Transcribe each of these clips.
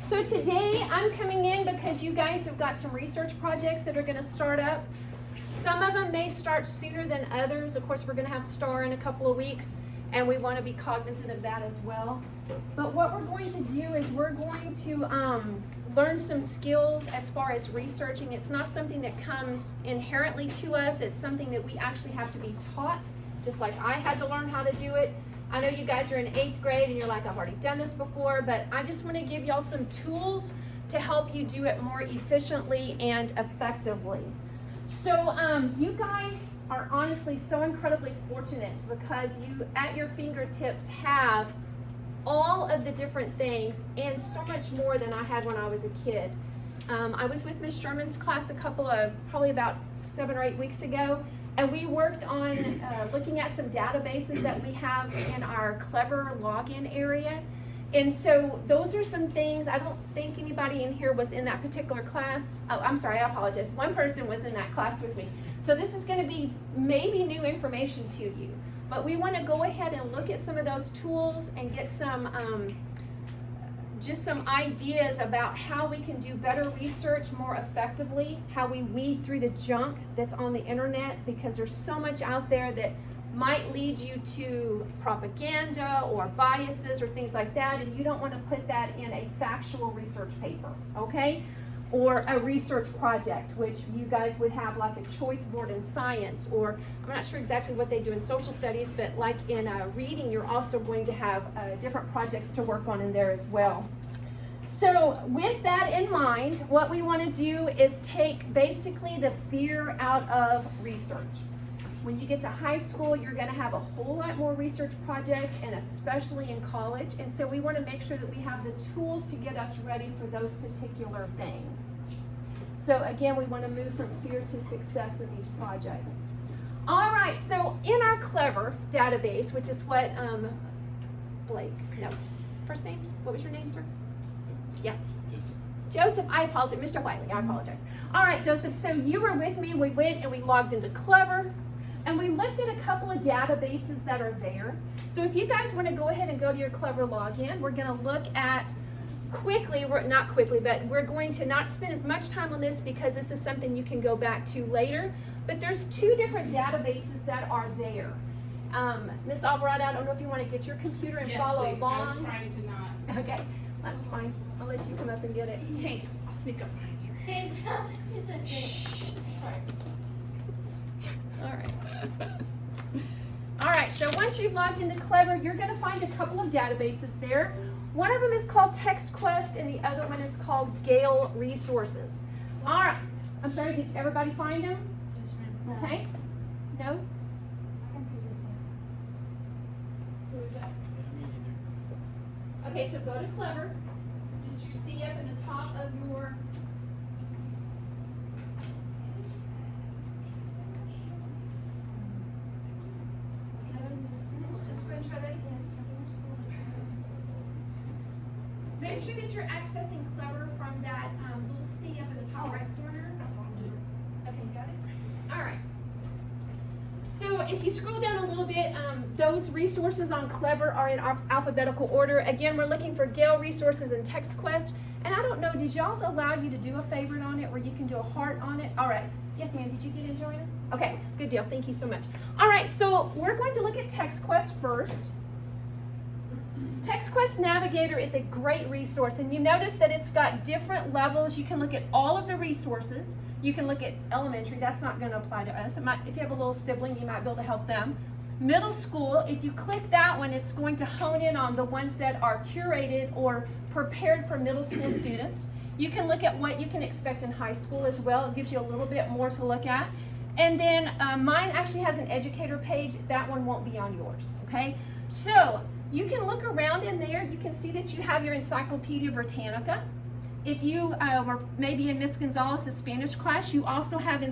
So today I'm coming in because you guys have got some research projects that are going to start up. Some of them may start sooner than others. Of course, we're going to have STAR in a couple of weeks, and we want to be cognizant of that as well. But what we're going to do is we're going to learn some skills as far as researching. It's not something that comes inherently to us. It's something that we actually have to be taught, just like I had to learn how to do it. I know you guys are in 8th grade and you're like, I've already done this before, but I just want to give y'all some tools to help you do it more efficiently and effectively. So you guys are honestly so incredibly fortunate because you at your fingertips have all of the different things and so much more than I had when I was a kid. I was with Miss Sherman's class probably about 7 or 8 weeks ago, and we worked on looking at some databases that we have in our Clever login area. And so those are some things. I don't think anybody in here was in that particular class. Oh, I'm sorry, I apologize. One person was in that class with me. So this is going to be maybe new information to you. But we want to go ahead and look at some of those tools and get some just some ideas about how we can do better research more effectively, how we weed through the junk that's on the internet, because there's so much out there that might lead you to propaganda or biases or things like that, and you don't want to put that in a factual research paper, okay? Or a research project, which you guys would have like a choice board in science, or I'm not sure exactly what they do in social studies, but like in reading, you're also going to have different projects to work on in there as well. So with that in mind, what we want to do is take basically the fear out of research. When you get to high school, you're going to have a whole lot more research projects, and especially in college. And so we want to make sure that we have the tools to get us ready for those particular things. So again, we want to move from fear to success in these projects. All right, so in our Clever database, which is what first name? What was your name, sir? Yeah. Joseph, I apologize. Mr. Wiley, I apologize. All right, Joseph, so you were with me. We went and we logged into Clever. And we looked at a couple of databases that are there. So if you guys want to go ahead and go to your Clever login, we're going to look at but we're going to not spend as much time on this because this is something you can go back to later. But there's 2 different databases that are there. Ms. Alvarado, I don't know if you want to get your computer and follow along. I was trying to not. Okay, that's fine. I'll let you come up and get it. Tank, I'll sneak up behind here. She said, Shh. sorry. All right. All right, so once you've logged into Clever, you're going to find a couple of databases there. One of them is called TextQuest, and the other one is called Gale Resources. All right. I'm sorry, did everybody find them? Okay. No? Okay, so go to Clever. Just your C up in the top of your... Try that again. Make sure that you're accessing Clever from that little C up in the top right corner. Okay, got it? All right. So if you scroll down a little bit, those resources on Clever are in alphabetical order. Again, we're looking for Gale Resources and TextQuest. And I don't know, did y'all allow you to do a favorite on it where you can do a heart on it? All right. Yes, ma'am. Did you get in, Joanna? Okay, good deal. Thank you so much. All right, so we're going to look at TextQuest first. TextQuest Navigator is a great resource, and you notice that it's got different levels. You can look at all of the resources. You can look at elementary. That's not going to apply to us. It might, if you have a little sibling, you might be able to help them. Middle school, if you click that one, it's going to hone in on the ones that are curated or prepared for middle school students. You can look at what you can expect in high school as well. It gives you a little bit more to look at. And then mine actually has an educator page. That one won't be on yours, okay? So you can look around in there. You can see that you have your Encyclopedia Britannica. If you were maybe in Miss Gonzalez's Spanish class, you also have the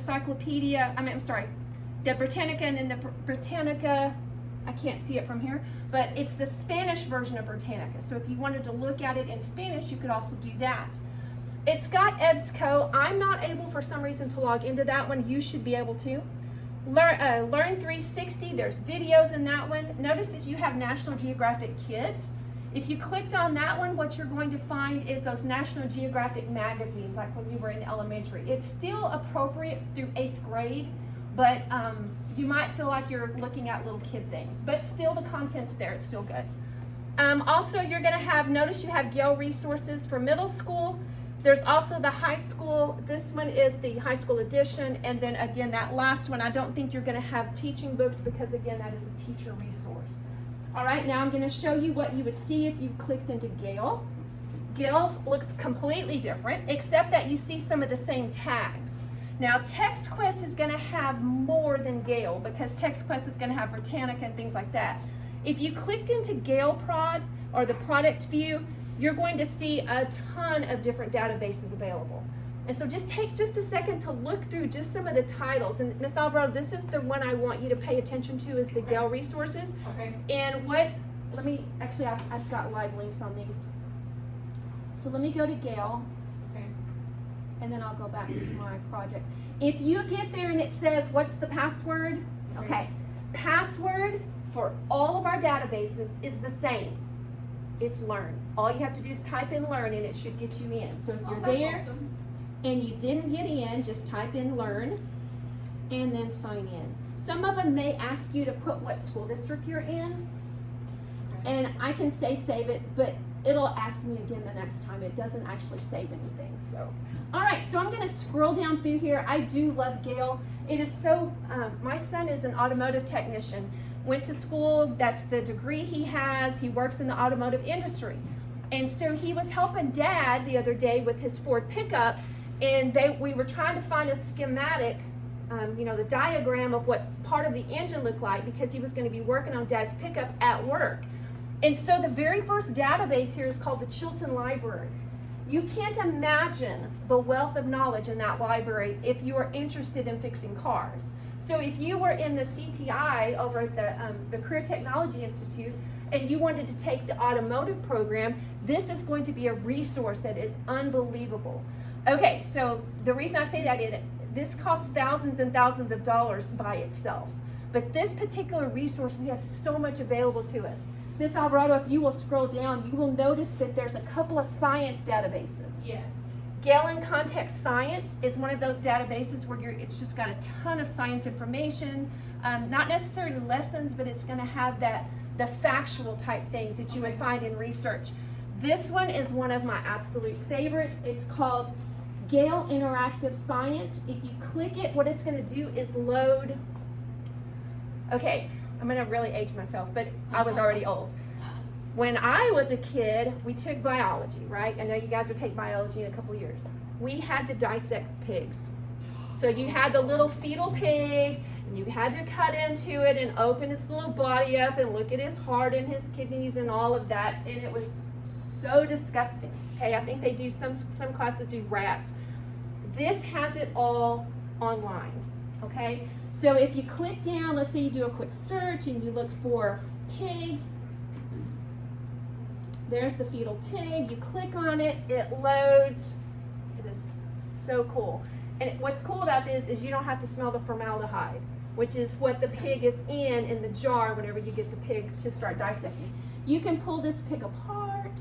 Britannica, and then the Britannica, I can't see it from here, but it's the Spanish version of Britannica. So if you wanted to look at it in Spanish, you could also do that. It's got EBSCO. I'm not able for some reason to log into that one. You should be able to. Learn 360, there's videos in that one. Notice that you have National Geographic Kids. If you clicked on that one, what you're going to find is those National Geographic magazines, like when you were in elementary. It's still appropriate through 8th grade, but you might feel like you're looking at little kid things, but still the content's there, it's still good. Also, you're gonna have, notice you have Gale resources for middle school. There's also the high school, this one is the high school edition, and then again, that last one, I don't think you're gonna have teaching books because again, that is a teacher resource. All right, now I'm gonna show you what you would see if you clicked into Gale. Gale's looks completely different, except that you see some of the same tags. Now, TextQuest is gonna have more than Gale because TextQuest is gonna have Britannica and things like that. If you clicked into Gale Prod or the product view, you're going to see a ton of different databases available. And so just take just a second to look through just some of the titles. And Ms. Alvarado, this is the one I want you to pay attention to is the Gale resources. Okay. And let me, actually I've got live links on these. So let me go to Gale. Okay. And then I'll go back to my project. If you get there and it says, what's the password? Okay. Password for all of our databases is the same. It's learn. All you have to do is type in learn and it should get you in. So if you're there Awesome. and you didn't get in, just type in learn and then sign in. Some of them may ask you to put what school district you're in. Okay. And I can say save it, but it'll ask me again the next time. It doesn't actually save anything. So, all right, so I'm gonna scroll down through here. I do love Gale. It is so, my son is an automotive technician. Went to school, that's the degree he has. He works in the automotive industry. And so he was helping Dad the other day with his Ford pickup, and we were trying to find a schematic, the diagram of what part of the engine looked like because he was gonna be working on Dad's pickup at work. And so the very first database here is called the Chilton Library. You can't imagine the wealth of knowledge in that library if you are interested in fixing cars. So if you were in the CTI over at the Career Technology Institute and you wanted to take the automotive program, this is going to be a resource that is unbelievable. Okay, so the reason I say that is this costs thousands and thousands of dollars by itself. But this particular resource, we have so much available to us. Ms. Alvarado, if you will scroll down, you will notice that there's a couple of science databases. Yes. Galen Context Science is one of those databases where it's just got a ton of science information, not necessarily lessons, but it's going to have the factual type things that you would find in research. This one is one of my absolute favorites. It's called Gale Interactive Science. If you click it, what it's going to do is load. Okay, I'm going to really age myself, but I was already old. When I was a kid, we took biology, right? I know you guys will take biology in a couple years. We had to dissect pigs. So you had the little fetal pig, and you had to cut into it and open its little body up and look at his heart and his kidneys and all of that, and it was so disgusting. Okay, I think they do, some classes do rats. This has it all online, okay? So if you click down, let's say you do a quick search and you look for pig, there's the fetal pig. You click on it, it loads. It is so cool. And what's cool about this is you don't have to smell the formaldehyde, which is what the pig is in the jar whenever you get the pig to start dissecting. You can pull this pig apart.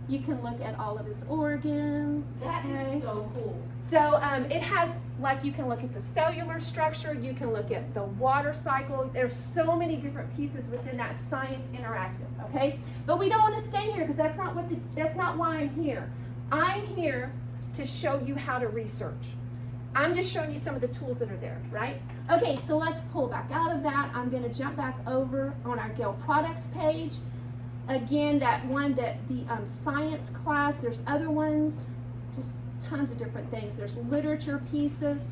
You can look at all of his organs. That is so cool. So it has, like, you can look at the cellular structure, you can look at the water cycle. There's so many different pieces within that Science Interactive, okay? But we don't want to stay here because that's not why I'm here. I'm here to show you how to research. I'm just showing you some of the tools that are there, right? Okay, so let's pull back out of that. I'm going to jump back over on our Gale products page. Again, that one, that the science class, there's other ones, just tons of different things. There's literature pieces,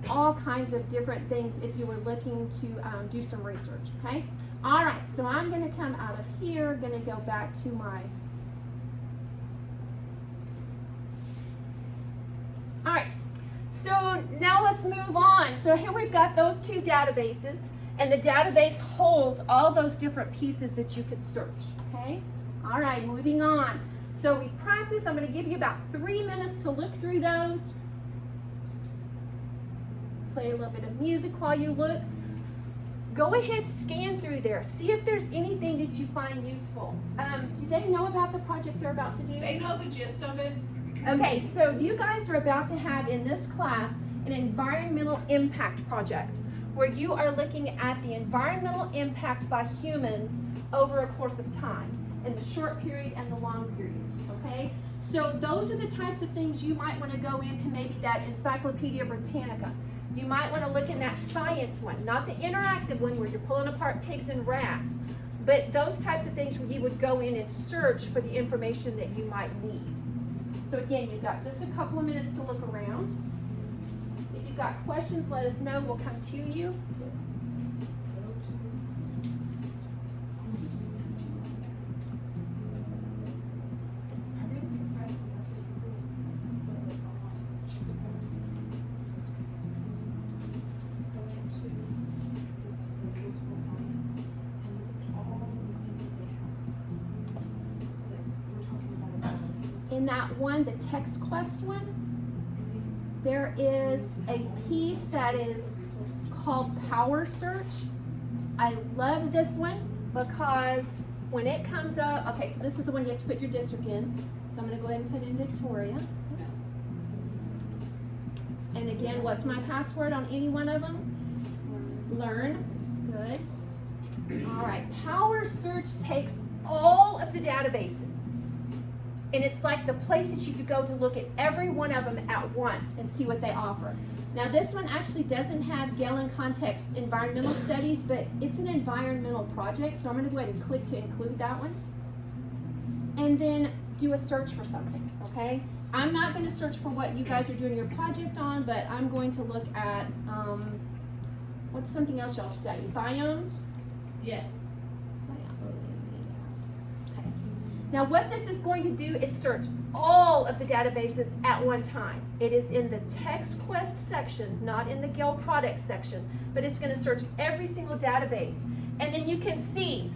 all kinds of different things if you were looking to do some research, okay? All right, so I'm gonna come out of here, gonna go back to my, all right, so now let's move on. So here we've got those two databases, and the database holds all those different pieces that you could search, okay? All right, moving on. So we practiced. I'm going to give you about 3 minutes to look through those. Play a little bit of music while you look. go ahead, scan through there, see if there's anything that you find useful. Do they know about the project they're about to do? They know the gist of it. Okay, so you guys are about to have in this class an environmental impact project where you are looking at the environmental impact by humans over a course of time, in the short period and the long period, okay? So those are the types of things you might want to go into, maybe that Encyclopedia Britannica. You might want to look in that science one, not the interactive one where you're pulling apart pigs and rats, but those types of things where you would go in and search for the information that you might need. So again, you've got just a couple of minutes to look around. If you've got questions, let us know. We'll come to you. In that one, the text quest one, there is a piece that is called Power Search. I love this one because when it comes up, okay, so this is the one you have to put your district in. So I'm going to go ahead and put in Victoria. And again, what's my password on any one of them? Learn. Good. All right, Power Search takes all of the databases. And it's like the place that you could go to look at every one of them at once and see what they offer. Now this one actually doesn't have Galen Context Environmental Studies, but it's an environmental project, so I'm going to go ahead and click to include that one. And then do a search for something, okay? I'm not going to search for what you guys are doing your project on, but I'm going to look at, what's something else y'all study? Biomes? Yes. Now what this is going to do is search all of the databases at one time. It is in the text quest section, not in the Gale products section, but it's going to search every single database. And then you can see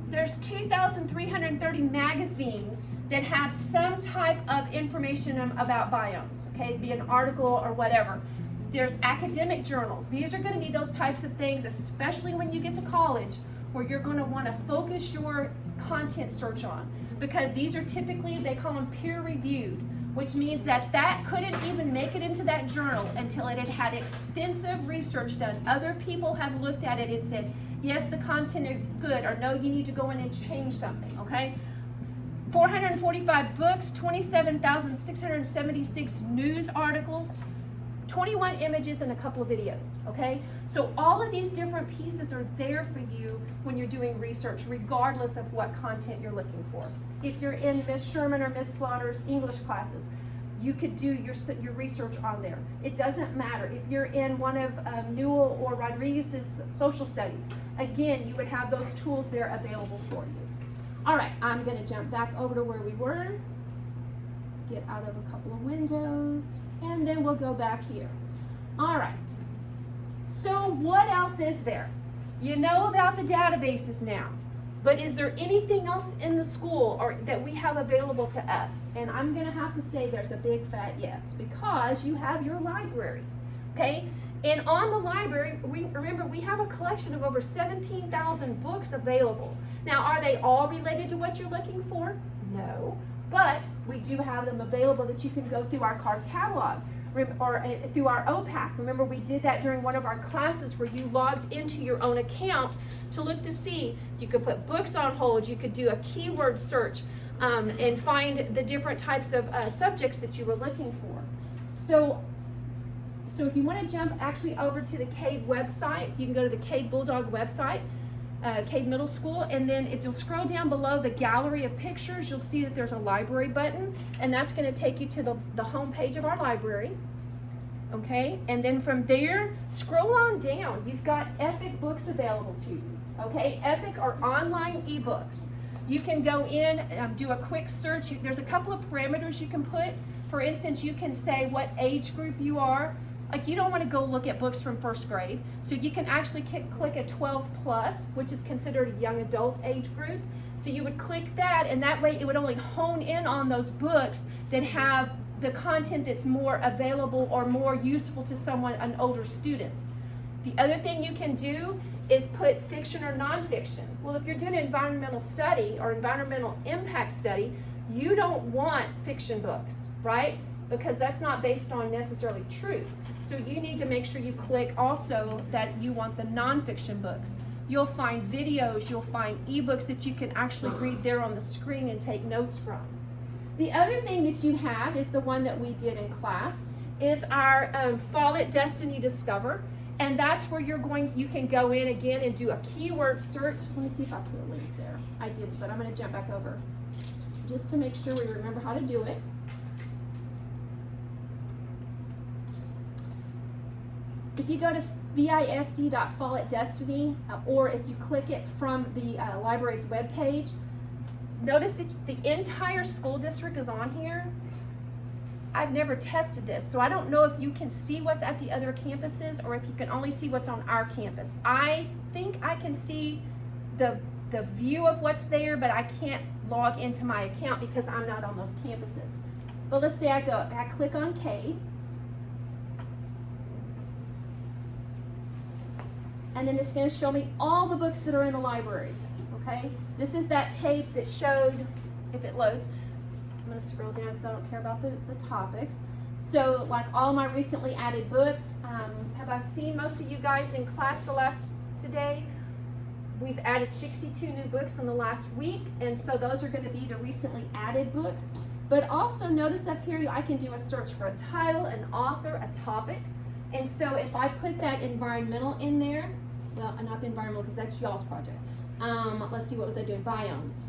there's 2,330 magazines that have some type of information about biomes, okay? It'd be an article or whatever. There's academic journals. These are going to be those types of things, especially when you get to college, where you're going to want to focus your content search on. Because these are typically, they call them peer-reviewed, which means that couldn't even make it into that journal until it had had extensive research done. Other people have looked at it and said, yes, the content is good, or no, you need to go in and change something, okay? 445 books, 27,676 news articles, 21 images and a couple of videos, okay? So all of these different pieces are there for you when you're doing research, regardless of what content you're looking for. If you're in Miss Sherman or Miss Slaughter's English classes, you could do your research on there. It doesn't matter. If you're in one of Newell or Rodriguez's social studies, again, you would have those tools there available for you. All right, I'm gonna jump back over to where we were, get out of a couple of windows, and then we'll go back here. All right, so what else is there? You know about the databases now, but is there anything else in the school or that we have available to us? And I'm gonna have to say there's a big fat yes, because you have your library, okay? And on the library, remember we have a collection of over 17,000 books available. Now, are they all related to what you're looking for? No, but we do have them available that you can go through our card catalog or through our OPAC. Remember, we did that during one of our classes where you logged into your own account to look to see. You could put books on hold, you could do a keyword search and find the different types of subjects that you were looking for. So if you want to jump actually over to the Cade website, you can go to the Cade Bulldog website, Cade Middle School, and then if you'll scroll down below the gallery of pictures, you'll see that there's a library button, and that's going to take you to the home page of our library. Okay, and then from there, scroll on down. You've got Epic books available to you. Okay, Epic are online ebooks. You can go in, do a quick search. There's a couple of parameters you can put. For instance, you can say what age group you are. Like, you don't want to go look at books from first grade. So you can actually click a 12 plus, which is considered a young adult age group. So you would click that, and that way it would only hone in on those books that have the content that's more available or more useful to someone, an older student. The other thing you can do is put fiction or nonfiction. Well, if you're doing an environmental study or environmental impact study, you don't want fiction books, right? Because that's not based on necessarily truth. So you need to make sure you click also that you want the nonfiction books. You'll find videos, you'll find ebooks that you can actually read there on the screen and take notes from. The other thing that you have is the one that we did in class, is our Follett Destiny Discover. And that's where you can go in again and do a keyword search. Let me see if I put a link there. I did, but I'm gonna jump back over just to make sure we remember how to do it. If you go to visd.follettdestiny, or if you click it from the library's webpage, notice that the entire school district is on here. I've never tested this, so I don't know if you can see what's at the other campuses or if you can only see what's on our campus. I think I can see the view of what's there, but I can't log into my account because I'm not on those campuses. But let's say I click on Cade. And then it's going to show me all the books that are in the library, okay? This is that page that showed, if it loads, I'm going to scroll down because I don't care about the topics. So, like all my recently added books, have I seen most of you guys in class today? We've added 62 new books in the last week, and so those are going to be the recently added books. But also notice up here, I can do a search for a title, an author, a topic. And so if I put that environmental in there, well, not the environmental because that's y'all's project. Let's see, what was I doing? Biomes.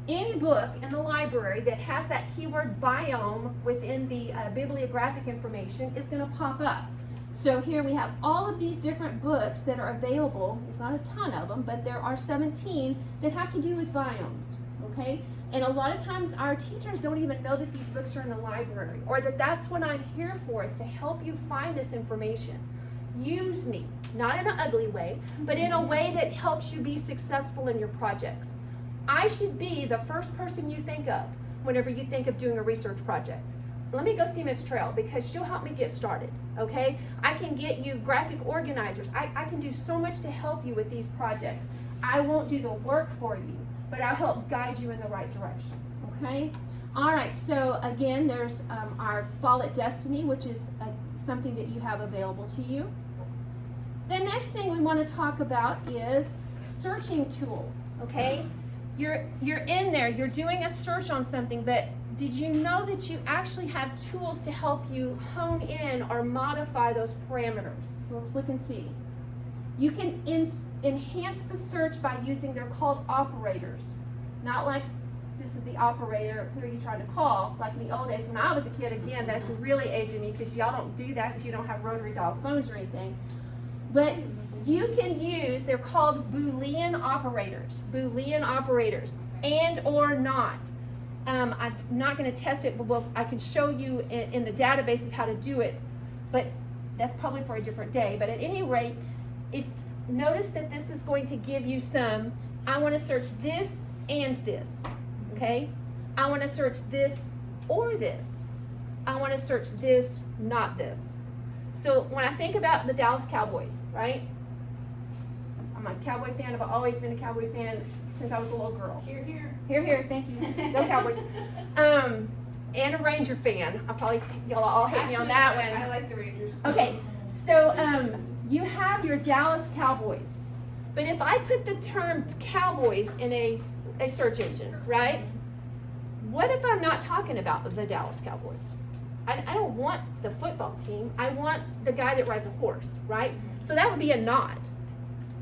Any book in the library that has that keyword biome within the bibliographic information is going to pop up. So here we have all of these different books that are available. It's not a ton of them, but there are 17 that have to do with biomes, okay? And a lot of times our teachers don't even know that these books are in the library, or that that's what I'm here for, is to help you find this information. Use me, not in an ugly way, but in a way that helps you be successful in your projects. I should be the first person you think of whenever you think of doing a research project. Let me go see Miss Trail because she'll help me get started, okay? I can get you graphic organizers. I can do so much to help you with these projects. I won't do the work for you, but I'll help guide you in the right direction, okay? All right, so again, there's our Follett Destiny, which is something that you have available to you. The next thing we want to talk about is searching tools, okay? You're in there, you're doing a search on something, but did you know that you actually have tools to help you hone in or modify those parameters? So let's look and see. You can enhance the search by using, they're called operators. Not like this is the operator, who are you trying to call? Like in the old days when I was a kid, again, that's really aging me because y'all don't do that because you don't have rotary dial phones or anything. But you can use, they're called Boolean operators. Boolean operators, and or not. I'm not going to test it, but I can show you in the databases how to do it, but that's probably for a different day. But at any rate, if notice that this is going to give you some, I want to search this and this, okay? I want to search this or this. I want to search this, not this. So when I think about the Dallas Cowboys, right? I'm a Cowboy fan. I've always been a Cowboy fan since I was a little girl. Here, here. Here, here, thank you. Go Cowboys. And a Ranger fan. Y'all all hate me on that one. I like the Rangers. Okay, so you have your Dallas Cowboys. But if I put the term Cowboys in a search engine, right? What if I'm not talking about the Dallas Cowboys? I don't want the football team. I want the guy that rides a horse, right? So that would be a not.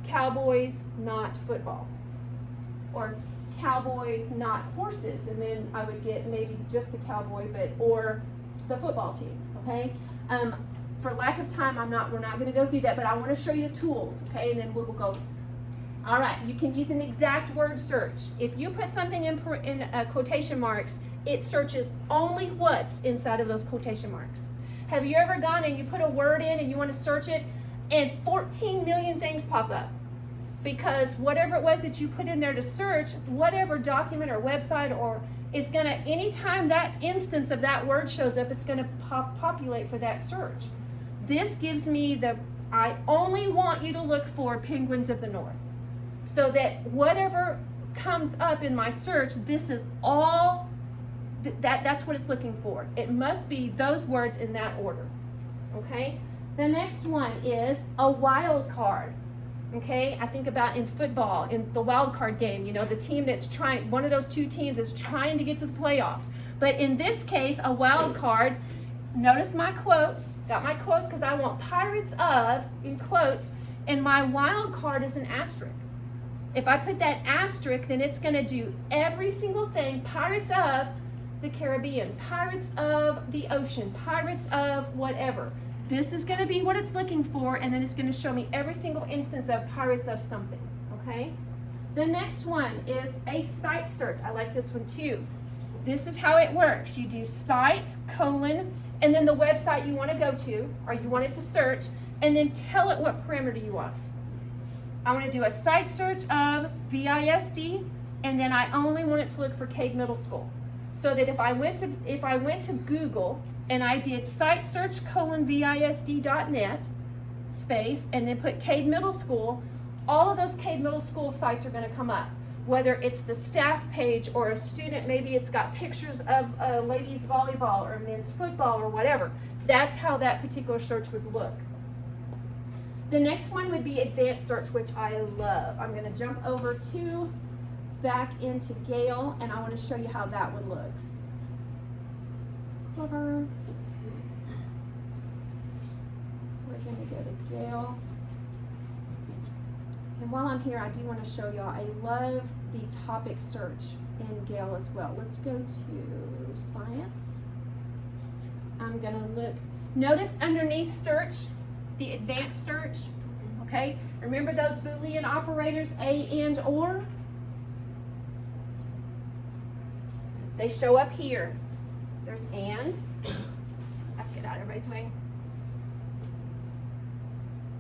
Cowboys, not football. Or Cowboys, not horses. And then I would get maybe just the cowboy, or the football team, okay? For lack of time, we're not gonna go through that, but I wanna show you the tools, okay? And then we'll go. All right, you can use an exact word search. If you put something in quotation marks, it searches only what's inside of those quotation marks. Have you ever gone and you put a word in and you want to search it and 14 million things pop up? Because whatever it was that you put in there to search, whatever document or website or is gonna, anytime that instance of that word shows up, it's gonna populate for that search. This gives me the I only want you to look for Penguins of the North. So that whatever comes up in my search, this is all, that's what it's looking for. It must be those words in that order, okay? The next one is a wild card, okay? I think about in football, in the wild card game, you know, the team that's trying, one of those two teams is trying to get to the playoffs. But in this case, a wild card, notice my quotes, got my quotes because I want Pirates of, in quotes, and my wild card is an asterisk. If I put that asterisk, then it's going to do every single thing, Pirates of the Caribbean, Pirates of the Ocean, Pirates of whatever. This is going to be what it's looking for, and then it's going to show me every single instance of Pirates of something, okay? The next one is a site search. I like this one too. This is how it works. You do site, colon, and then the website you want to go to, or you want it to search, and then tell it what parameter you want. I want to do a site search of VISD, and then I only want it to look for Cade Middle School. So that if I went to Google and I did site search colon VISD.net space and then put Cade Middle School, all of those Cade Middle School sites are going to come up. Whether it's the staff page or a student, maybe it's got pictures of ladies volleyball or men's football or whatever. That's how that particular search would look. The next one would be advanced search, which I love. I'm going to jump over to back into Gale, and I want to show you how that one looks. Clever. We're going to go to Gale. And while I'm here, I do want to show y'all, I love the topic search in Gale as well. Let's go to science. I'm going to look. Notice underneath search, the advanced search, okay? Remember those Boolean operators, a, and, or? They show up here. There's and. I have to get out of everybody's way.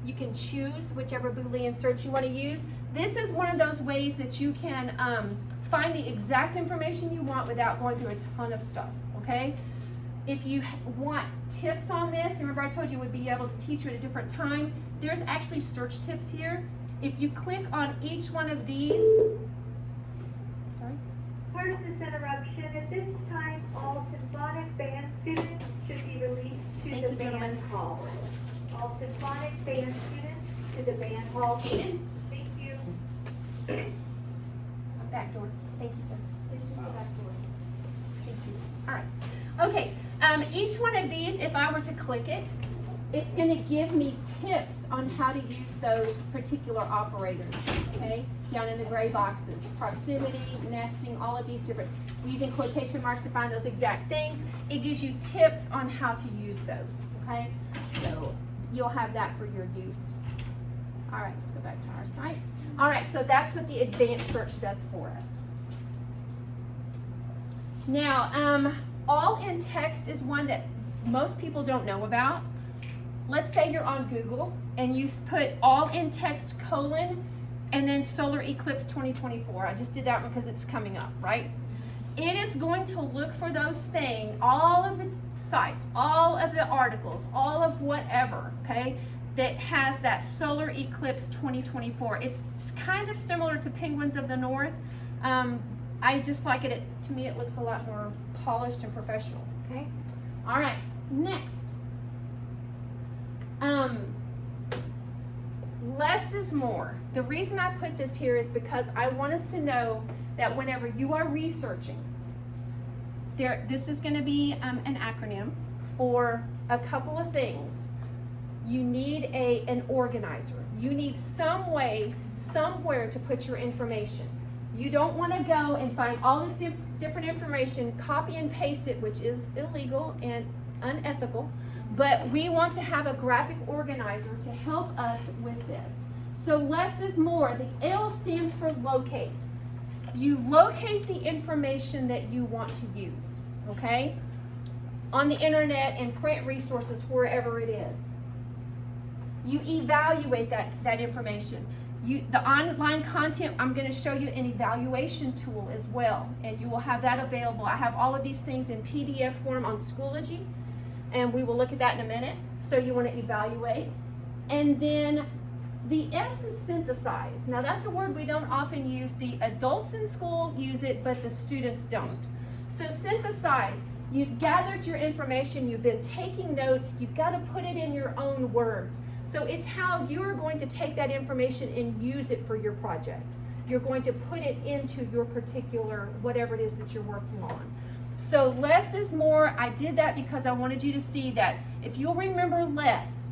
You can choose whichever Boolean search you want to use. This is one of those ways that you can find the exact information you want without going through a ton of stuff, okay? If you want tips on this, remember I told you we'd be able to teach you at a different time. There's actually search tips here. If you click on each one of these, sorry? Pardon this interruption. At this time, all symphonic band students should be released to Thank the you, band gentlemen. hall. All symphonic band students to the band hall. Thank you. Back door. Thank you, sir. This is the back door. Thank you. All right. Okay. Each one of these, if I were to click it, it's going to give me tips on how to use those particular operators, okay? Down in the gray boxes, proximity, nesting, all of these different, using quotation marks to find those exact things. It gives you tips on how to use those, okay? So you'll have that for your use. All right, let's go back to our site. All right, so that's what the advanced search does for us. Now, all in text is one that most people don't know about. Let's say you're on Google and you put all in text colon and then solar eclipse 2024. I just did that one because it's coming up, right? It is going to look for those things, all of the sites, all of the articles, all of whatever, okay, that has that solar eclipse 2024. It's kind of similar to Penguins of the North. I just like it. To me, it looks a lot more polished and professional, okay? All right, next. Less is more. The reason I put this here is because I want us to know that whenever you are researching, this is going to be an acronym for a couple of things. You need an organizer. You need some way, somewhere to put your information. You don't want to go and find all this different information, copy and paste it, which is illegal and unethical. But we want to have a graphic organizer to help us with this. So less is more. The L stands for locate. You locate the information that you want to use, okay? On the internet and print resources, wherever it is. You evaluate that information. The online content, I'm going to show you an evaluation tool as well, and you will have that available. I have all of these things in PDF form on Schoology, and we will look at that in a minute. So you want to evaluate. And then the S is synthesize. Now that's a word we don't often use. The adults in school use it, but the students don't. So synthesize. You've gathered your information, you've been taking notes, you've got to put it in your own words. So it's how you're going to take that information and use it for your project. You're going to put it into your particular, whatever it is that you're working on. So less is more. I did that because I wanted you to see that if you'll remember less,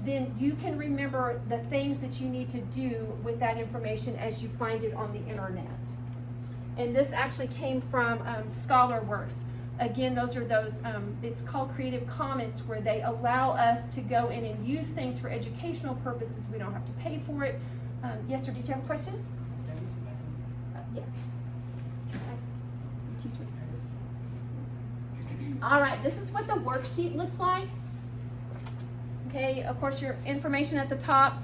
then you can remember the things that you need to do with that information as you find it on the internet. And this actually came from ScholarWorks. Again, those are those, it's called Creative Commons, where they allow us to go in and use things for educational purposes. We don't have to pay for it. Yes, sir, did you have a question? Yes. Yes. Teacher. All right, this is what the worksheet looks like. Okay, of course, your information at the top.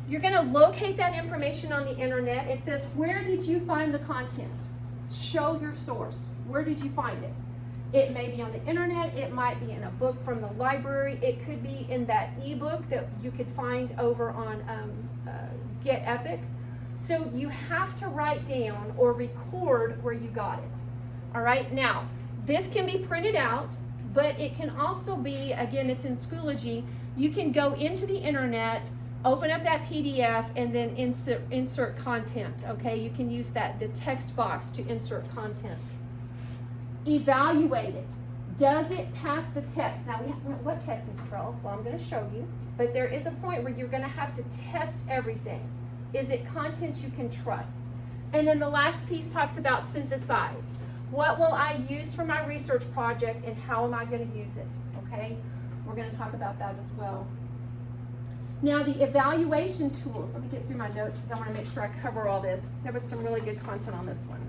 You're going to locate that information on the internet. It says, where did you find the content? Show your source. Where did you find it? It may be on the internet. It might be in a book from the library. It could be in that ebook that you could find over on Get Epic. So you have to write down or record where you got it. All right, now, this can be printed out, but it can also be, again, it's in Schoology. You can go into the internet, open up that PDF, and then insert content, okay? You can use the text box to insert content. Evaluate it. Does it pass the test? Now, what test, Ms. Trell? Well, I'm going to show you, but there is a point where you're going to have to test everything. Is it content you can trust? And then the last piece talks about synthesize. What will I use for my research project, and how am I going to use it, okay? We're going to talk about that as well. Now, the evaluation tools. Let me get through my notes because I want to make sure I cover all this. There was some really good content on this one.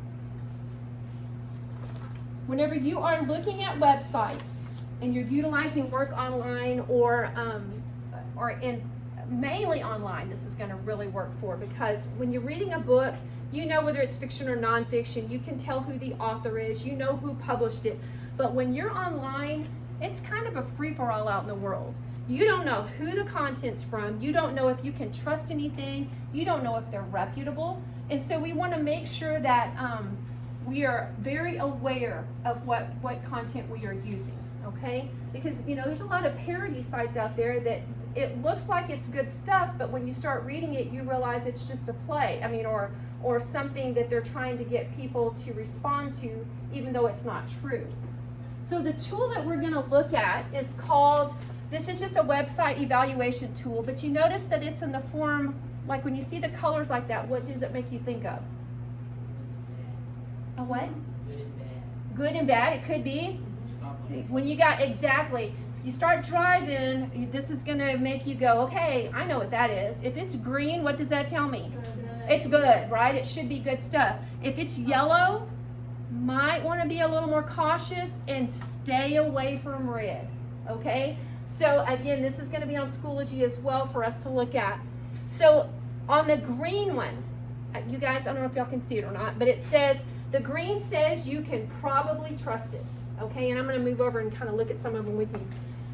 Whenever you are looking at websites and you're utilizing work online or mainly online, this is going to really work for, because when you're reading a book, you know whether it's fiction or nonfiction. You can tell who the author is. You know who published it. But when you're online, it's kind of a free-for-all out in the world. You don't know who the content's from. You don't know if you can trust anything. You don't know if they're reputable. And so we want to make sure that we are very aware of what content we are using, okay? Because, there's a lot of parody sites out there that it looks like it's good stuff, but when you start reading it, you realize it's just a play. Or something that they're trying to get people to respond to, even though it's not true. So the tool that we're going to look at is called, this is just a website evaluation tool, but you notice that it's in the form, like when you see the colors like that, what does it make you think of? A what? Good and bad. Good and bad, it could be. When you got, exactly. If you start driving, this is going to make you go, okay, I know what that is. If it's green, what does that tell me? It's good, right? It should be good stuff. If it's yellow, might want to be a little more cautious and stay away from red, okay? So again, this is going to be on Schoology as well for us to look at. So on the green one, you guys, I don't know if y'all can see it or not, but it says, the green says you can probably trust it, okay? And I'm going to move over and kind of look at some of them with you.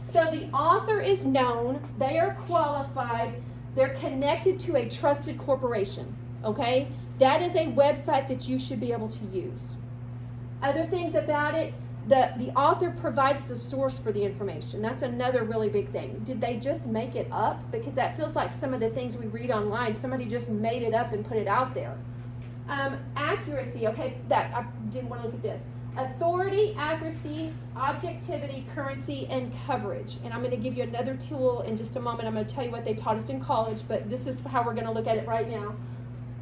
So the author is known, they are qualified, they're connected to a trusted corporation, okay? That is a website that you should be able to use. Other things about it, the author provides the source for the information. That's another really big thing. Did they just make it up? Because that feels like some of the things we read online, somebody just made it up and put it out there. Accuracy, okay, that I didn't want to look at this. Authority, accuracy, objectivity, currency, and coverage. And I'm going to give you another tool in just a moment. I'm going to tell you what they taught us in college, but this is how we're going to look at it right now.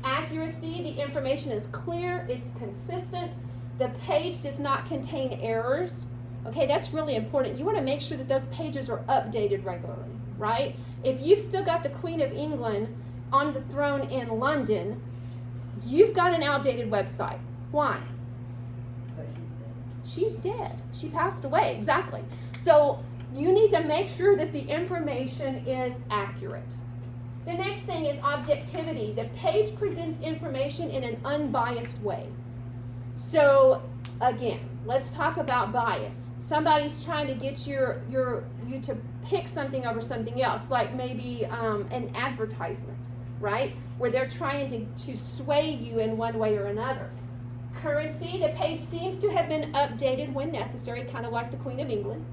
Accuracy, the information is clear, it's consistent, the page does not contain errors. Okay, that's really important. You want to make sure that those pages are updated regularly, right? If you've still got the Queen of England on the throne in London, you've got an outdated website. Why? She's dead. She passed away, exactly. So you need to make sure that the information is accurate. The next thing is objectivity. The page presents information in an unbiased way. So again, let's talk about bias. Somebody's trying to get you to pick something over something else, like maybe an advertisement, right? Where they're trying to sway you in one way or another. Currency, the page seems to have been updated when necessary, kind of like the Queen of England.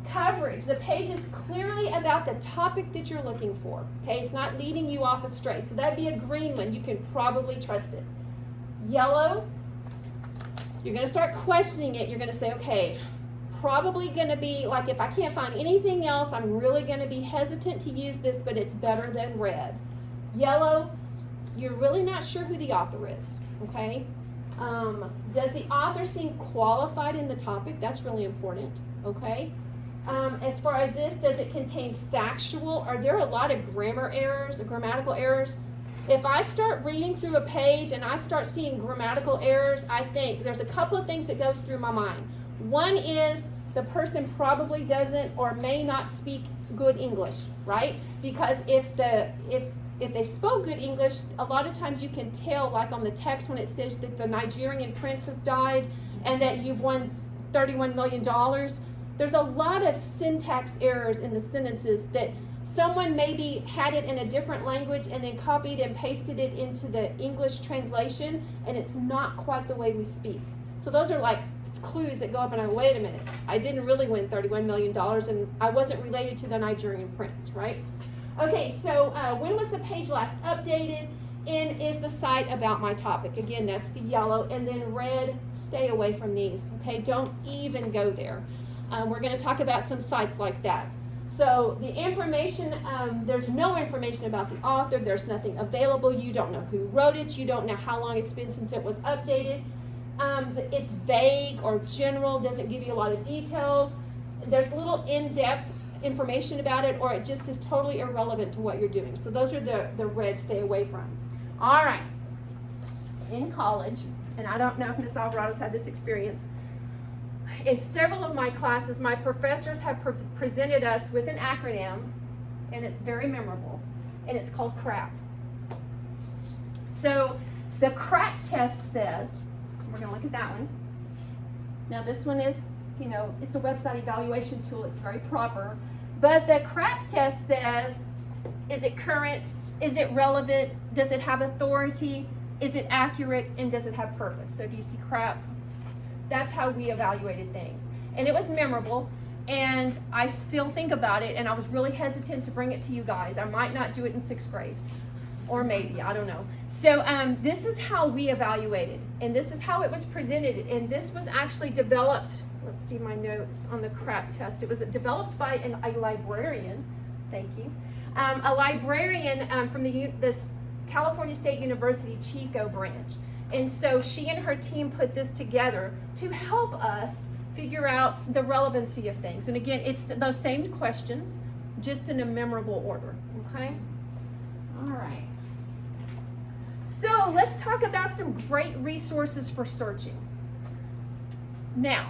Coverage, the page is clearly about the topic that you're looking for. Okay, it's not leading you off astray. So that'd be a green one. You can probably trust it. Yellow, you're going to start questioning it. You're going to say, okay, probably going to be like, if I can't find anything else, I'm really going to be hesitant to use this, but it's better than red. Yellow, you're really not sure who the author is. Okay, does the author seem qualified in the topic? That's really important. Okay. As far as this, does it contain factual? Are there a lot of grammar errors, or grammatical errors? If I start reading through a page and I start seeing grammatical errors, I think there's a couple of things that goes through my mind. One is the person probably doesn't or may not speak good English, right? Because if they spoke good English, a lot of times you can tell, like on the text when it says that the Nigerian prince has died and that you've won $31 million. There's a lot of syntax errors in the sentences that someone maybe had it in a different language and then copied and pasted it into the English translation, and it's not quite the way we speak. So those are like clues that go up and I go, wait a minute, I didn't really win $31 million and I wasn't related to the Nigerian prince, right? Okay, so when was the page last updated? And is the site about my topic? Again, that's the yellow. And then red, stay away from these, okay? Don't even go there. We're going to talk about some sites like that. So the information, there's no information about the author. There's nothing available. You don't know who wrote it. You don't know how long it's been since it was updated. It's vague or general, doesn't give you a lot of details. There's little in-depth information about it, or it just is totally irrelevant to what you're doing. So those are the red, stay away from. All right. In college, and I don't know if Ms. Alvarado's had this experience, in several of my classes, my professors have presented us with an acronym, and it's very memorable, and it's called CRAP. So the CRAP test says, we're going to look at that one. Now this one is, it's a website evaluation tool. It's very proper. But the CRAP test says, is it current? Is it relevant? Does it have authority? Is it accurate? And does it have purpose? So do you see CRAP? That's how we evaluated things. And it was memorable, and I still think about it, and I was really hesitant to bring it to you guys. I might not do it in 6th grade, or maybe, I don't know. So this is how we evaluated, and this is how it was presented, and this was actually developed, let's see my notes on the CRAP test. It was developed by a librarian, thank you, a librarian from the California State University Chico branch. And so she and her team put this together to help us figure out the relevancy of things. And again, it's those same questions, just in a memorable order, okay? All right. So let's talk about some great resources for searching. Now,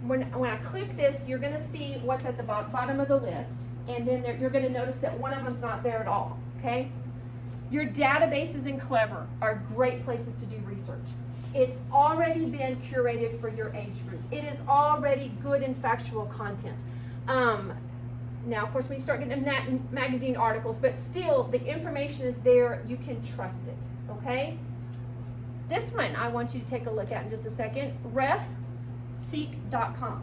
when I click this, you're gonna see what's at the bottom of the list, and then you're gonna notice that one of them's not there at all, okay? Your databases in Clever are great places to do research. It's already been curated for your age group. It is already good and factual content. Now, of course, when you start getting magazine articles, but still, the information is there. You can trust it, okay? This one I want you to take a look at in just a second, refseek.com,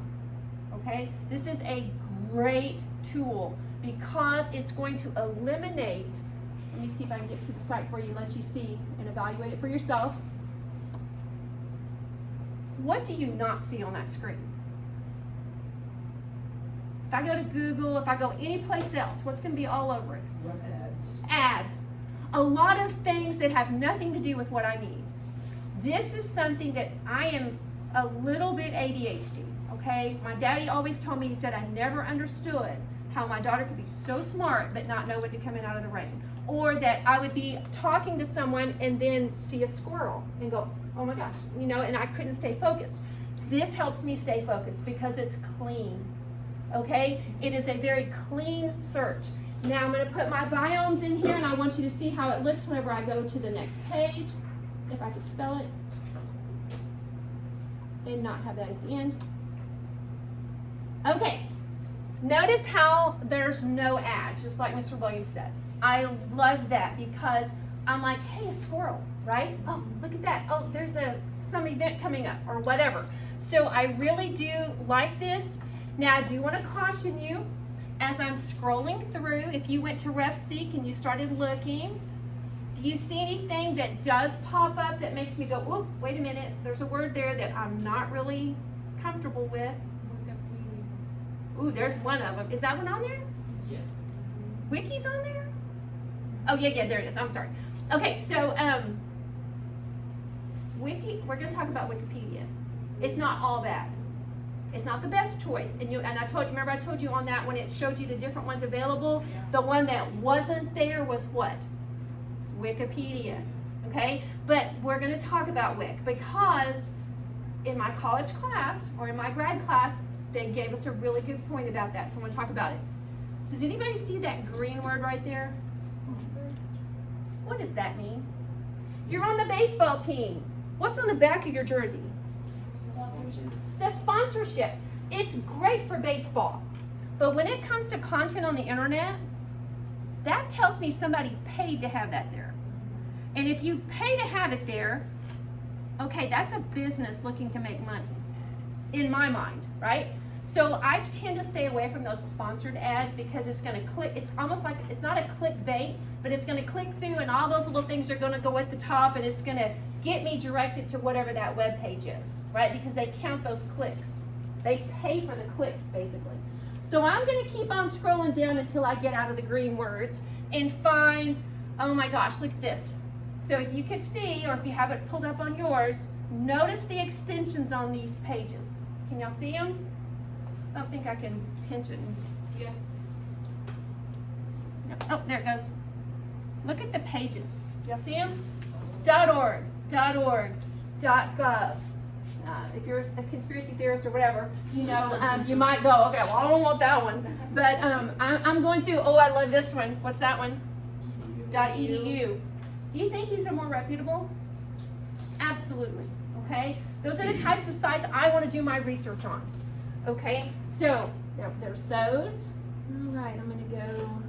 okay? This is a great tool because it's going to eliminate. Let me see if I can get to the site for you and let you see and evaluate it for yourself. What do you not see on that screen? If I go to Google, if I go any place else, what's going to be all over it? What ads? Ads. A lot of things that have nothing to do with what I need. This is something that I am a little bit ADHD, okay? My daddy always told me, he said, I never understood how my daughter could be so smart but not know when to come in out of the rain. Or that I would be talking to someone and then see a squirrel and go, oh my gosh, and I couldn't stay focused. This helps me stay focused because it's clean, okay? It is a very clean search. Now I'm gonna put my biomes in here and I want you to see how it looks whenever I go to the next page, if I could spell it. and not have that at the end. Okay, notice how there's no ads, just like Mr. Williams said. I love that because I'm like, hey, a squirrel, right? Oh, look at that. Oh, there's some event coming up or whatever. So I really do like this. Now, I do want to caution you, as I'm scrolling through, if you went to RefSeek and you started looking, do you see anything that does pop up that makes me go, oh, wait a minute, there's a word there that I'm not really comfortable with? Ooh, there's one of them. Is that one on there? Yeah. Wiki's on there? Oh, yeah, there it is. I'm sorry. Okay, so, we're going to talk about Wikipedia. It's not all bad. It's not the best choice. And I told you, remember I told you on that when it showed you the different ones available? Yeah. The one that wasn't there was what? Wikipedia. Okay? But we're going to talk about Wik because in my college class or in my grad class, they gave us a really good point about that. So I want to talk about it. Does anybody see that green word right there? What does that mean? You're on the baseball team. What's on the back of your jersey? The sponsorship. It's great for baseball. But when it comes to content on the internet, that tells me somebody paid to have that there. And if you pay to have it there, okay, that's a business looking to make money, in my mind, right? So I tend to stay away from those sponsored ads because it's going to click, it's almost like, it's not a clickbait, but it's going to click through and all those little things are going to go at the top and it's going to get me directed to whatever that web page is, right? Because they count those clicks. They pay for the clicks, basically. So I'm going to keep on scrolling down until I get out of the green words and find, oh my gosh, look at this. So if you could see, or if you have it pulled up on yours, notice the extensions on these pages. Can y'all see them? I don't think I can pinch it. Yeah. No. Oh, there it goes. Look at the pages. Y'all see them? .org, .org, .gov. If you're a conspiracy theorist or whatever, you know, you might go, okay, well, I don't want that one. But I'm going through, oh, I love this one. What's that one? .edu. Do you think these are more reputable? Absolutely, okay? Those are the types of sites I want to do my research on, okay? So, there's those. All right, I'm going to go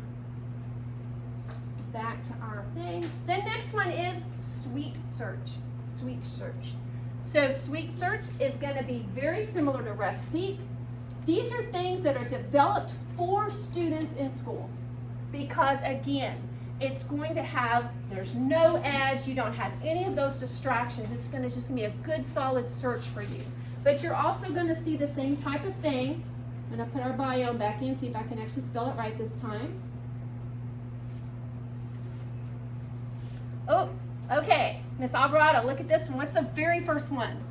back to our thing. The next one is Sweet Search. Sweet Search. So Sweet Search is going to be very similar to RefSeek. These are things that are developed for students in school because, again, it's going to have, there's no ads, you don't have any of those distractions. It's going to just be a good solid search for you. But you're also going to see the same type of thing. I'm going to put our biome back in, see if I can actually spell it right this time. Oh, okay. Miss Alvarado, look at this one. What's the very first one?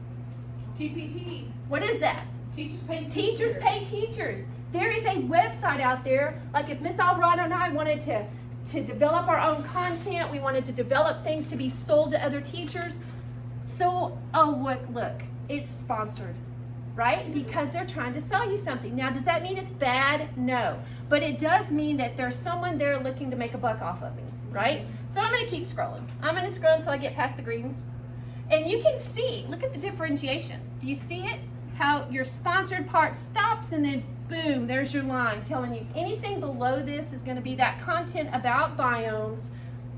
TPT. What is that? Teachers pay teachers. Teachers pay teachers. There is a website out there, like if Miss Alvarado and I wanted to develop our own content, we wanted to develop things to be sold to other teachers. So, oh, look, it's sponsored, right? Because they're trying to sell you something. Now, does that mean it's bad? No. But it does mean that there's someone there looking to make a buck off of me, right? So I'm going to keep scrolling. I'm going to scroll until I get past the greens. And you can see, look at the differentiation. Do you see it? How your sponsored part stops and then boom, there's your line telling you anything below this is going to be that content about biomes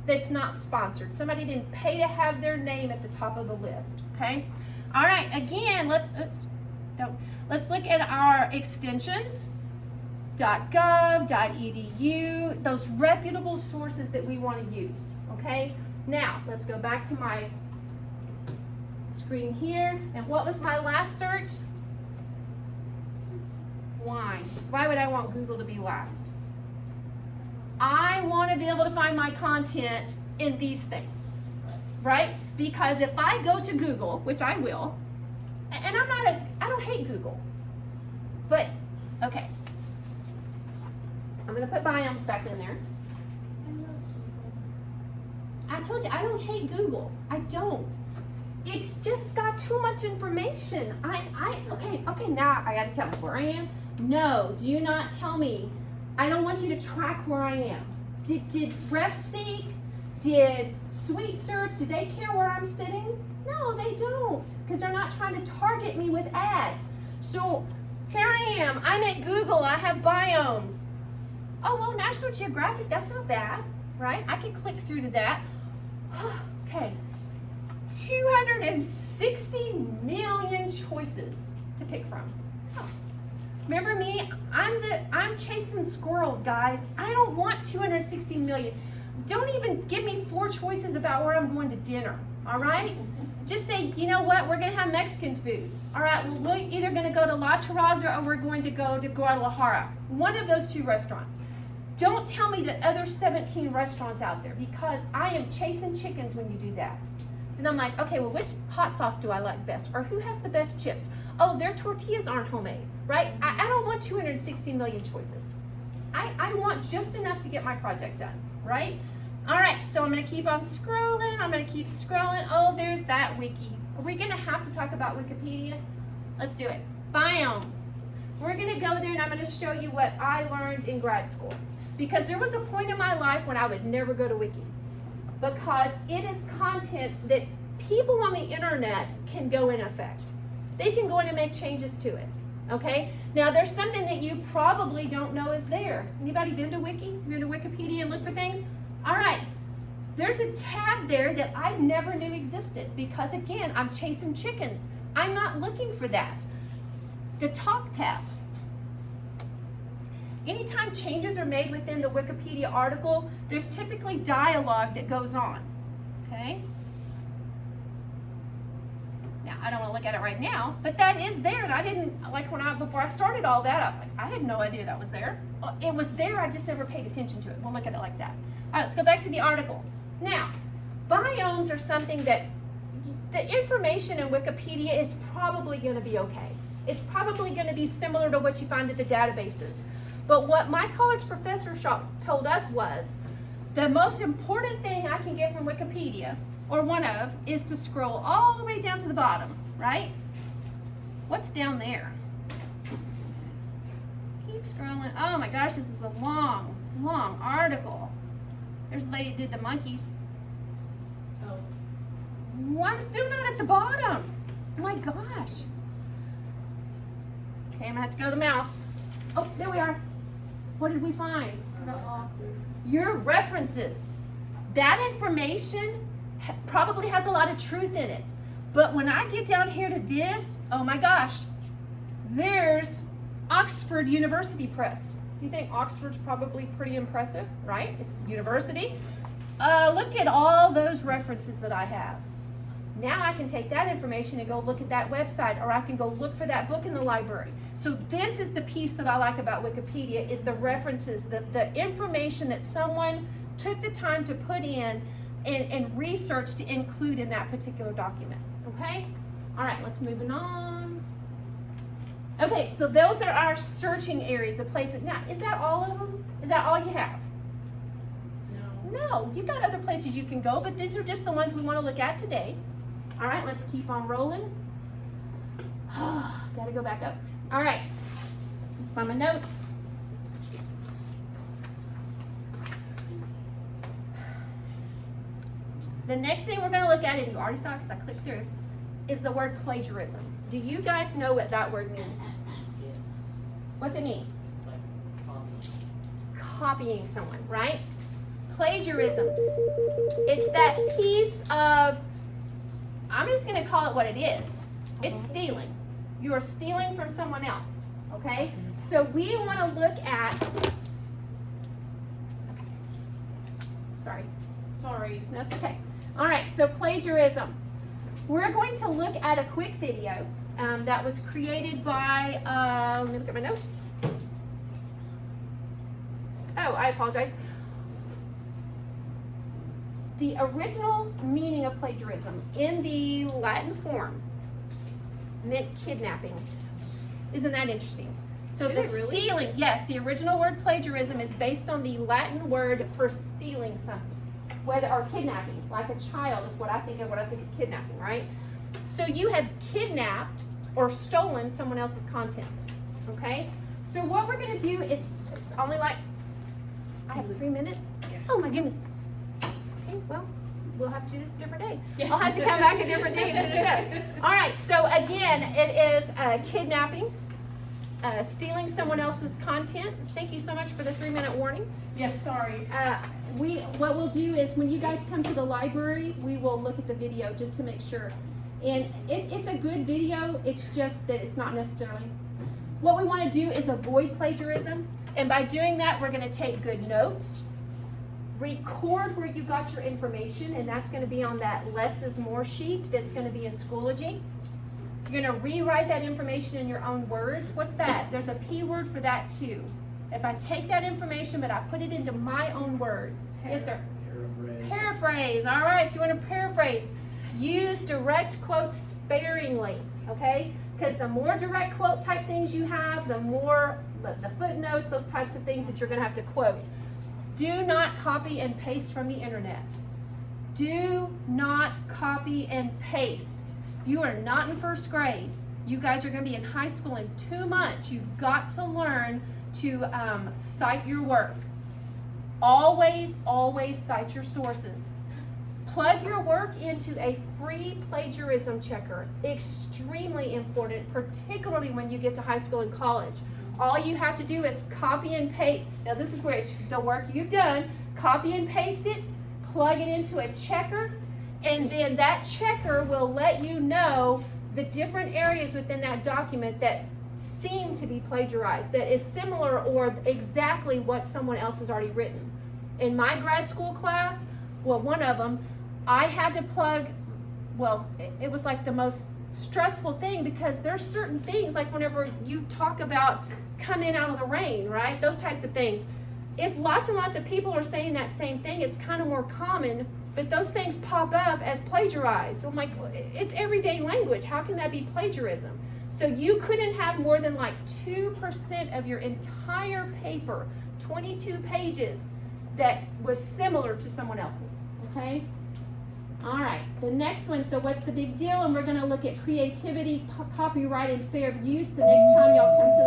that's not sponsored. Somebody didn't pay to have their name at the top of the list, okay? All right, again, let's look at our extensions. .gov, .edu, those reputable sources that we want to use, okay? Now, let's go back to my screen here. And what was my last search? Why? Why would I want Google to be last? I want to be able to find my content in these things, right? Because if I go to Google, which I will, and I don't hate Google, but, okay. I'm going to put biomes back in there. I told you, I don't hate Google. I don't. It's just got too much information. Okay, now I got to tell me where I am. No, do not tell me. I don't want you to track where I am. Did RefSeek Did Sweet Search, did they care where I'm sitting? No, they don't, because they're not trying to target me with ads. So here I am, I'm at Google, I have biomes. Oh, well, National Geographic, that's not bad, right? I can click through to that. Okay, 260 million choices to pick from. Remember me, I'm chasing squirrels, guys. I don't want 260 million. Don't even give me 4 choices about where I'm going to dinner, all right? Just say, you know what, we're gonna have Mexican food. All right, well, we're either gonna go to La Terraza or we're going to go to Guadalajara. One of those 2 restaurants. Don't tell me the other 17 restaurants out there, because I am chasing chickens when you do that. And I'm like, okay, well, which hot sauce do I like best? Or who has the best chips? Oh, their tortillas aren't homemade, right? I don't want 260 million choices. I want just enough to get my project done, right? All right, so I'm gonna keep on scrolling. I'm gonna keep scrolling. Oh, there's that wiki. Are we gonna have to talk about Wikipedia? Let's do it. Biome. We're gonna go there and I'm gonna show you what I learned in grad school. Because there was a point in my life when I would never go to Wiki. Because it is content that people on the internet can go in effect. They can go in and make changes to it, okay? Now there's something that you probably don't know is there. Anybody been to Wiki? Been to Wikipedia and look for things? All right, there's a tab there that I never knew existed because again, I'm chasing chickens. I'm not looking for that. The Talk tab. Anytime changes are made within the Wikipedia article, there's typically dialogue that goes on, okay? Now, I don't want to look at it right now, but that is there, and I didn't, like before I started all that, I had no idea that was there. It was there, I just never paid attention to it. We'll look at it like that. All right, let's go back to the article. Now, biomes are something that the information in Wikipedia is probably going to be okay. It's probably going to be similar to what you find at the databases. But what my college professor told us was, the most important thing I can get from Wikipedia, or one of, is to scroll all the way down to the bottom, right? What's down there? Keep scrolling. Oh my gosh, this is a long, long article. There's a lady that did the monkeys. Oh. Well, I'm still not at the bottom. Oh my gosh. Okay, I'm gonna have to go to the mouse. Oh, there we are. What did we find? The authors. Your references. That information probably has a lot of truth in it. But when I get down here to this, oh my gosh, there's Oxford University Press. You think Oxford's probably pretty impressive, right? It's university. Look at all those references that I have. Now I can take that information and go look at that website, or I can go look for that book in the library. So this is the piece that I like about Wikipedia, is the references, the information that someone took the time to put in and research to include in that particular document, okay? All right, let's move on. Okay, so those are our searching areas of places. Now, is that all of them? Is that all you have? No. No, you've got other places you can go, but these are just the ones we want to look at today. All right, let's keep on rolling. Gotta go back up. All right, find my notes. The next thing we're gonna look at, and you already saw it because I clicked through, is the word plagiarism. Do you guys know what that word means? Yes. What's it mean? It's like Copying someone, right? Plagiarism. It's that piece of, I'm just going to call it what it is. It's stealing. You are stealing from someone else, okay? So we want to look at, okay. Sorry, that's okay. All right, so plagiarism. We're going to look at a quick video that was created by, let me look at my notes. Oh, I apologize. The original meaning of plagiarism in the Latin form meant kidnapping. Isn't that interesting? So the stealing, yes, the original word plagiarism is based on the Latin word for stealing something, whether or kidnapping, like a child is what I think of kidnapping, right? So you have kidnapped or stolen someone else's content, okay? So what we're gonna do is, it's only like, I have 3 minutes? Oh my goodness. kidnapping, well, we'll have to do this a different day. I'll have to come back a different day and finish up. All right, so again, it is kidnapping, stealing someone else's content. Thank you so much for the 3-minute warning. Yes, sorry. What we'll do is when you guys come to the library, we will look at the video just to make sure. And it's a good video, it's just that it's not necessarily. What we want to do is avoid plagiarism, and by doing that, we're going to take good notes, record where you got your information, and that's going to be on that less is more sheet that's going to be in Schoology. You're going to rewrite that information in your own words. What's that? There's a P word for that too. If I take that information but I put it into my own words. Yes, sir. Paraphrase. Paraphrase. All right, so you want to paraphrase. Use direct quotes sparingly, okay? Because the more direct quote type things you have, the more the footnotes, those types of things that you're going to have to quote. Do not copy and paste from the internet. Do not copy and paste. You are not in first grade. You guys are going to be in high school in 2 months. You've got to learn to cite your work. Always, always cite your sources. Plug your work into a free plagiarism checker. Extremely important, particularly when you get to high school and college. All you have to do is copy and paste. Now this is where the work you've done, copy and paste it, plug it into a checker, and then that checker will let you know the different areas within that document that seem to be plagiarized, that is similar or exactly what someone else has already written. In my grad school class, well, one of them, I had to plug, well, it was like the most stressful thing because there's certain things, like whenever you talk about come in out of the rain, right? Those types of things. If lots and lots of people are saying that same thing, it's kind of more common, but those things pop up as plagiarized. So I'm like, it's everyday language. How can that be plagiarism? So you couldn't have more than like 2% of your entire paper, 22 pages, that was similar to someone else's, okay? All right, the next one, so what's the big deal? And we're gonna look at creativity, copyright, and fair use the next time y'all come to